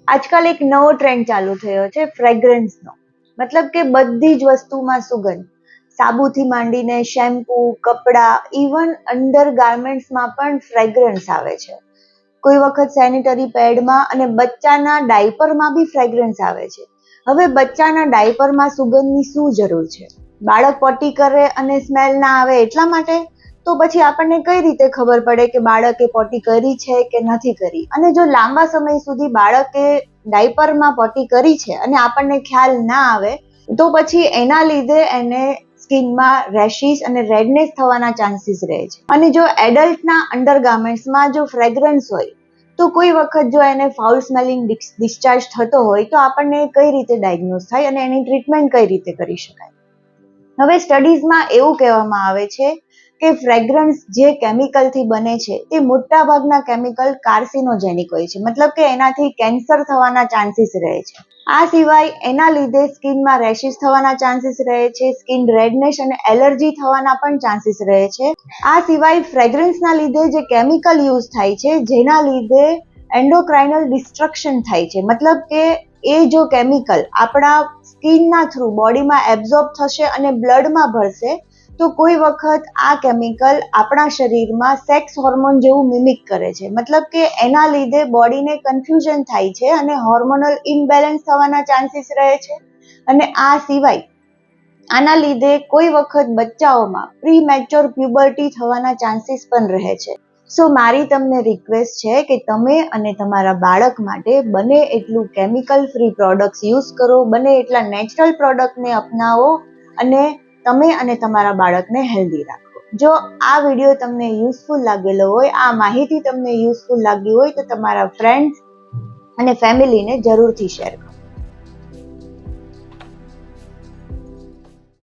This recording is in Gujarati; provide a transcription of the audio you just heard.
આજકાલ એક નવો ટ્રેન્ડ ચાલુ થયો છે ફ્રેગ્રન્સનો. મતલબ કે બધી જ વસ્તુમાં સુગંધ, સાબુથી માંડીને શેમ્પૂ, કપડાં, ઇવન અંડર ગાર્મેન્ટ્સમાં પણ ફ્રેગ્રન્સ આવે છે. કોઈ વખત સેનિટરી પેડમાં અને બચ્ચાના ડાયપરમાં બી ફ્રેગ્રન્સ આવે છે. હવે બચ્ચાના ડાયપરમાં સુગંધની શું જરૂર છે? બાળક પોટી કરે અને સ્મેલ ના આવે એટલા માટે? તો પછી આપણને કઈ રીતે ખબર પડે કે બાળકે પોટી કરી છે કે નથી કરી? અને જો લાંબા સમય સુધી બાળકે ડાયપરમાં પોટી કરી છે અને આપણને ખ્યાલ ના આવે તો પછી એના લીધે એને સ્કિનમાં રેશિસ અને રેડનેસ થવાના ચાન્સીસ રહે છે. અને જો એડલ્ટના અંડરગાર્મેન્ટ્સમાં જો ફ્રેગ્રન્સ હોય તો કોઈ વખત જો એને ફાઉલ સ્મેલિંગ ડિસ્ચાર્જ થતો હોય તો આપણને કઈ રીતે ડાયગ્નોઝ થાય અને એની ટ્રીટમેન્ટ કઈ રીતે કરી શકાય? હવે સ્ટડીઝમાં એવું કહેવામાં આવે છે કે ફ્રેગ્રન્સ જે કેમિકલથી બને છે તે મોટા ભાગના કેમિકલ કાર્સિનોજેનિક હોય છે, મતલબ કે એનાથી કેન્સર થવાના ચાન્સીસ રહે છે. આ સિવાય એના લીધે સ્કિનમાં રેશિસ થવાના ચાન્સીસ રહે છે, સ્કિન રેડનેસ અને એલર્જી થવાના પણ ચાન્સીસ રહે છે. આ સિવાય ફ્રેગ્રન્સના લીધે જે કેમિકલ યુઝ થાય છે જેના લીધે એન્ડોક્રાઇનલ ડિસ્ટ્રક્શન થાય છે, મતલબ કે એ જો કેમિકલ આપણા સ્કિનના થ્રુ બોડીમાં એબ્ઝોર્બ થશે અને બ્લડમાં ભળશે તો કોઈ વખત આ કેમિકલ આપણા શરીરમાં સેક્સ હોર્મોન જેવું મિમિક કરે છે, મતલબ કે એના લીધે બોડીને કન્ફ્યુઝન થાય છે અને હોર્મોનલ ઇમ્બેલેન્સ થવાના ચાન્સીસ રહે છે. અને આ સિવાય આના લીધે કોઈ વખત બચ્ચાઓમાં પ્રીમેચ્યોર પ્યુબર્ટી થવાના ચાન્સીસ પણ રહે છે. સો મારી તમને રિક્વેસ્ટ છે કે તમે અને તમારા બાળક માટે બને એટલું કેમિકલ ફ્રી પ્રોડક્ટ્સ યુઝ કરો, બને એટલા નેચરલ પ્રોડક્ટને અપનાવો અને તમે અને તમારા બાળકને હેલ્ધી રાખો. જો આ વિડીયો તમને યુઝફુલ લાગેલો હોય, આ માહિતી તમને યુઝફુલ લાગી હોય તો તમારા ફ્રેન્ડ્સ અને ફેમિલીને જરૂરથી શેર કરો.